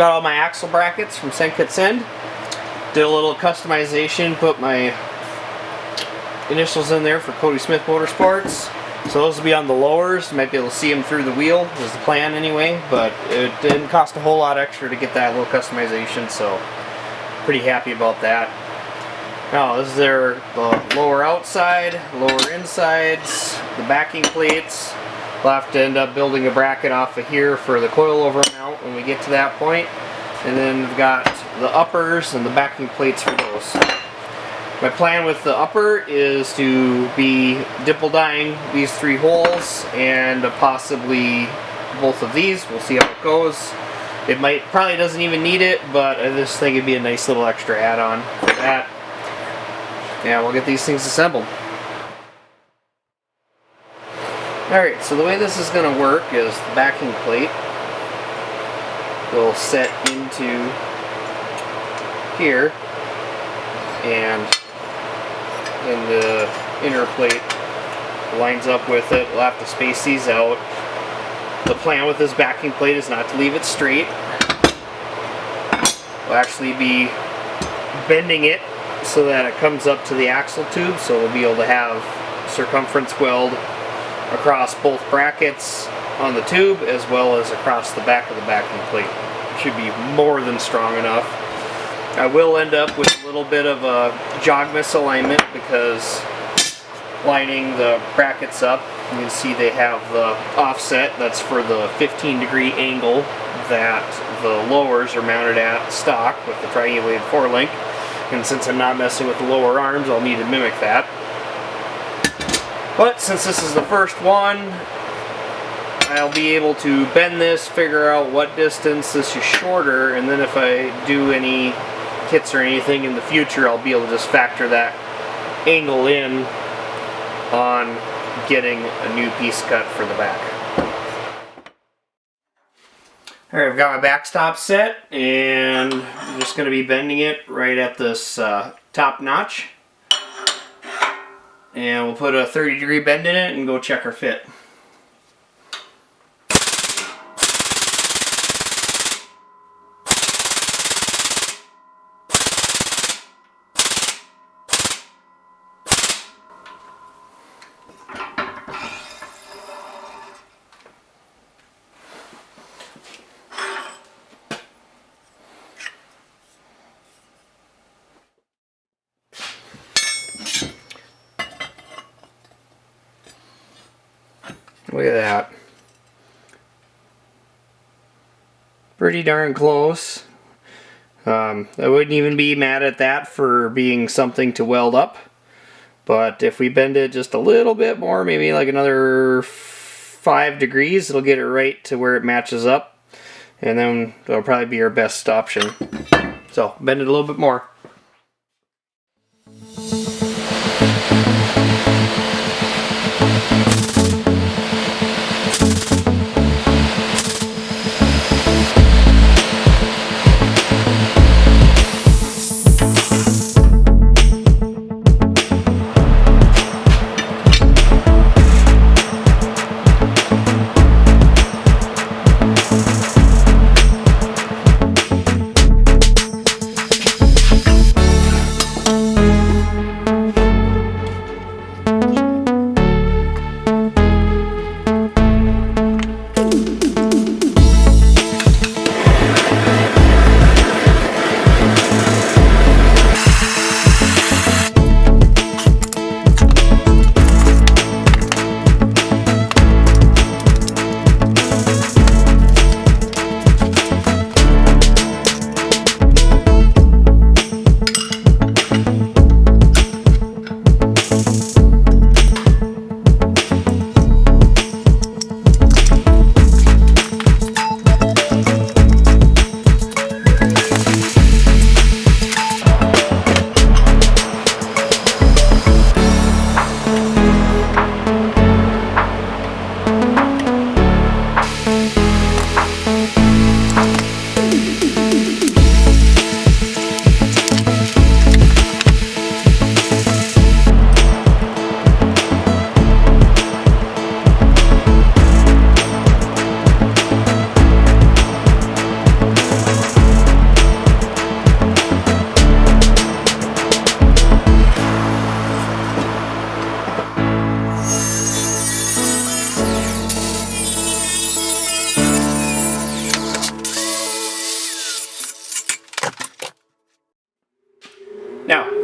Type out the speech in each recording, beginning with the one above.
got all my axle brackets from Cutlass. Did a little customization, put my initials in there for Cody Smith Motorsports. So those will be on the lowers. You might be able to see them through the wheel, is the plan anyway, but it didn't cost a whole lot extra to get that little customization, so pretty happy about that. Now this is the lower outside, lower insides, the backing plates. We'll have to end up building a bracket off of here for the coilover mount when we get to that point. And then we've got the uppers and the backing plates for those. My plan with the upper is to be dipple dyeing these 3 holes and possibly both of these. We'll see how it goes. It probably doesn't even need it, but I just think it'd be a nice little extra add-on for that. Yeah, we'll get these things assembled. Alright, so the way this is going to work is the backing plate will set into here, and then the inner plate lines up with it. We'll have to space these out. The plan with this backing plate is not to leave it straight. We'll actually be bending it so that it comes up to the axle tube, so we'll be able to have circumference weld across both brackets on the tube as well as across the back of the backing plate. It should be more than strong enough. I will end up with a little bit of a jog misalignment because lining the brackets up, you can see they have the offset. That's for the 15-degree angle that the lowers are mounted at stock with the triangulated forelink. And since I'm not messing with the lower arms, I'll need to mimic that. But since this is the first one, I'll be able to bend this, figure out what distance this is shorter, and then if I do any kits or anything in the future, I'll be able to just factor that angle in on getting a new piece cut for the back. Alright, I've got my backstop set, and I'm just going to be bending it right at this top notch. And we'll put a 30-degree bend in it and go check our fit. Look at that. Pretty darn close. I wouldn't even be mad at that for being something to weld up. But if we bend it just a little bit more, maybe like another 5 degrees, it'll get it right to where it matches up. And then that'll probably be our best option. So, bend it a little bit more.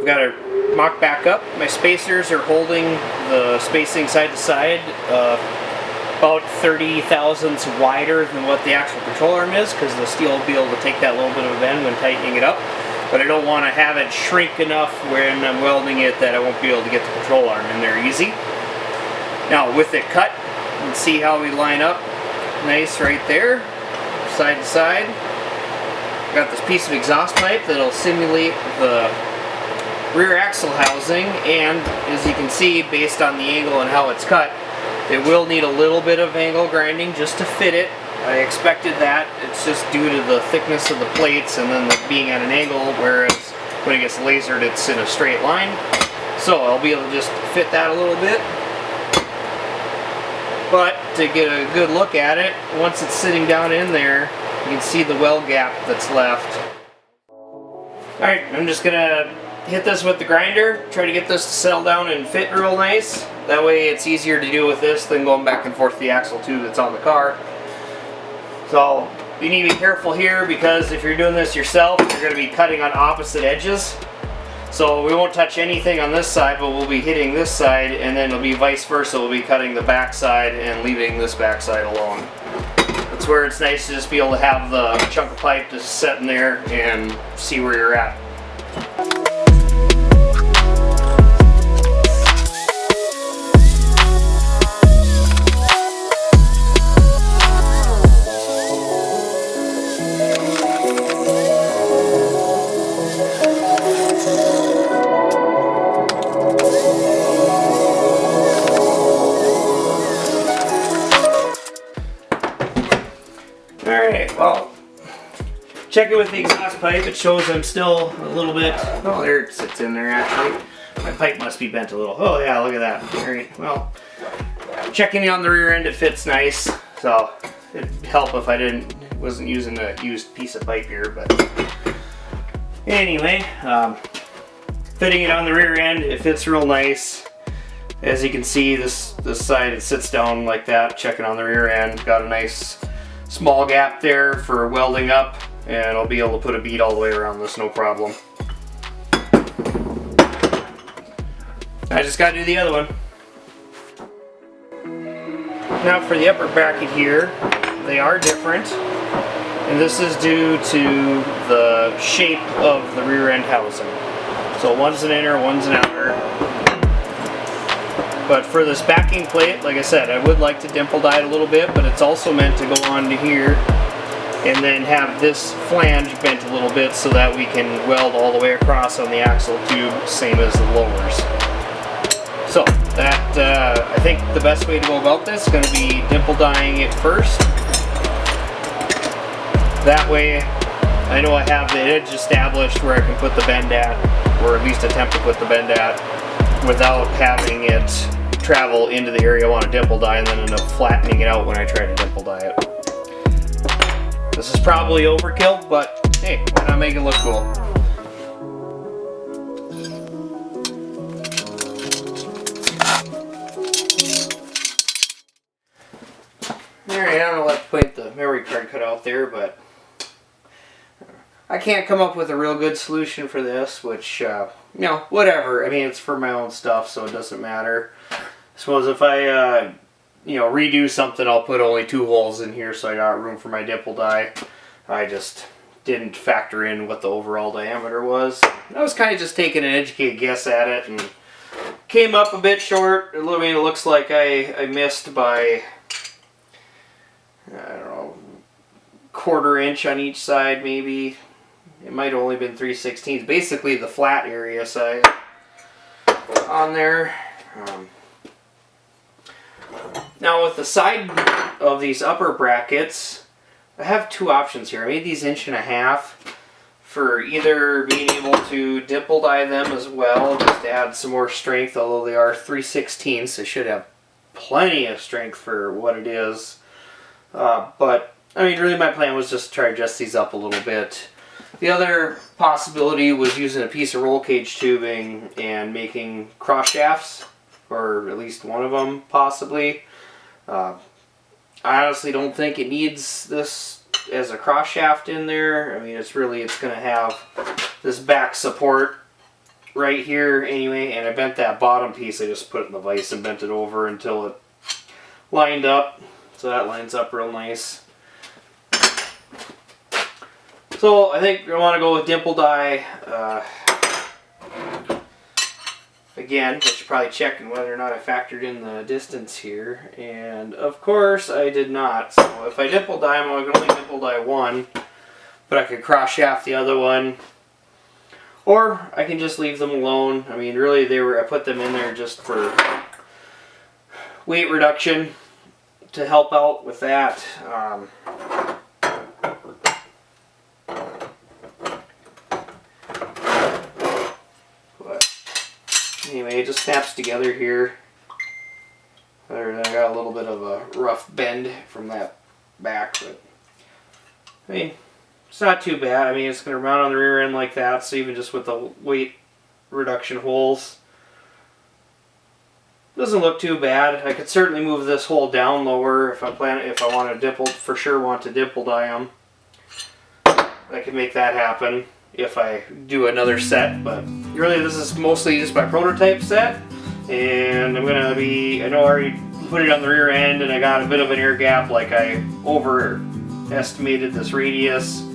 I've got to mock back up. My spacers are holding the spacing side to side about 30 thousandths wider than what the actual control arm is, because the steel will be able to take that little bit of a bend when tightening it up. But I don't want to have it shrink enough when I'm welding it that I won't be able to get the control arm in there easy. Now with it cut, you can see how we line up nice right there, side to side. Got this piece of exhaust pipe that'll simulate the rear axle housing, and as you can see, based on the angle and how it's cut, it will need a little bit of angle grinding just to fit it. I expected that. It's just due to the thickness of the plates and then being at an angle, whereas when it gets lasered it's in a straight line. So I'll be able to just fit that a little bit. But to get a good look at it, once it's sitting down in there, you can see the weld gap that's left. Alright, I'm just going to hit this with the grinder, try to get this to settle down and fit real nice. That way it's easier to do with this than going back and forth the axle tube that's on the car. So you need to be careful here, because if you're doing this yourself, you're going to be cutting on opposite edges. So we won't touch anything on this side, but we'll be hitting this side, and then it'll be vice versa. We'll be cutting the back side and leaving this back side alone. That's where it's nice to just be able to have the chunk of pipe just set in there and see where you're at. Alright, well, checking with the exhaust pipe, it shows I'm still a little bit, oh, there it sits in there actually. My pipe must be bent a little. Oh yeah, look at that. Alright, well, checking on the rear end, it fits nice, so it'd help if I wasn't using a used piece of pipe here, but anyway, fitting it on the rear end, it fits real nice. As you can see, this side, it sits down like that, checking on the rear end, got a nice small gap there for welding up, and I'll be able to put a bead all the way around this, no problem. I just gotta do the other one. Now for the upper bracket here, they are different, and this is due to the shape of the rear end housing. So one's an inner, one's an outer. But for this backing plate, like I said, I would like to dimple die it a little bit, but it's also meant to go on to here and then have this flange bent a little bit so that we can weld all the way across on the axle tube, same as the lowers. So that, I think the best way to go about this is going to be dimple dyeing it first. That way I know I have the edge established where I can put the bend at, or at least attempt to put the bend at, without having it travel into the area I want to dimple dye and then end up flattening it out when I try to dimple dye it. This is probably overkill, but hey, why not make it look cool? Alright, I don't know what point the memory card cut out there, but I can't come up with a real good solution for this, which, you know, whatever. I mean, it's for my own stuff, so it doesn't matter. I suppose if I, you know, redo something, I'll put only 2 holes in here so I got room for my dimple die. I just didn't factor in what the overall diameter was. I was kind of just taking an educated guess at it and came up a bit short. It looks like I missed by, I don't know, 1/4 inch on each side maybe. It might have only been 3/16. Basically the flat area size on there. Now with the side of these upper brackets, I have 2 options here. I made these 1.5" for either being able to dimple die them as well, just to add some more strength, although they are 3/16, they should have plenty of strength for what it is. But I mean, really my plan was just to try to adjust these up a little bit. The other possibility was using a piece of roll cage tubing and making cross shafts, or at least one of them possibly. I honestly don't think it needs this as a cross shaft in there. I mean, it's going to have this back support right here anyway, and I bent that bottom piece. I just put it in the vise and bent it over until it lined up. So that lines up real nice. So I think I want to go with dimple die. Again, I should probably check whether or not I factored in the distance here, and of course I did not. So if I dimple die them, I can only dimple die one, but I could cross shaft the other one, or I can just leave them alone. I mean, really, I put them in there just for weight reduction to help out with that. Anyway, it just snaps together here. I got a little bit of a rough bend from that back, but I mean, it's not too bad. I mean, it's going to mount on the rear end like that, so even just with the weight reduction holes, doesn't look too bad. I could certainly move this hole down lower if I want to dimple, for sure want to dimple die them. I can make that happen if I do another set, but really this is mostly just my prototype set, and I know I already put it on the rear end and I got a bit of an air gap, like I overestimated this radius.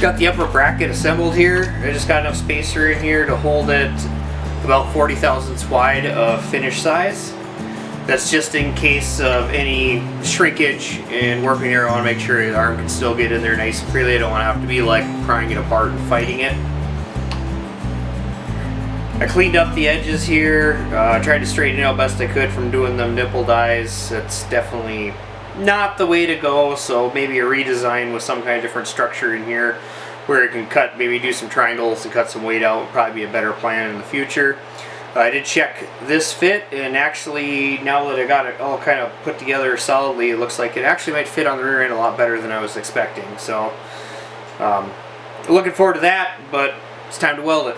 Got the upper bracket assembled here. I just got enough spacer in here to hold it about 40 thousandths wide of finish size. That's just in case of any shrinkage and warping there. I want to make sure the arm can still get in there nice and freely. I don't want to have to be like prying it apart and fighting it. I cleaned up the edges here, tried to straighten it out best I could from doing them nipple dies. That's definitely not the way to go, so maybe a redesign with some kind of different structure in here where it can cut, maybe do some triangles and cut some weight out would probably be a better plan in the future. I did check this fit, and actually now that I got it all kind of put together solidly, it looks like it actually might fit on the rear end a lot better than I was expecting. So looking forward to that, but it's time to weld it.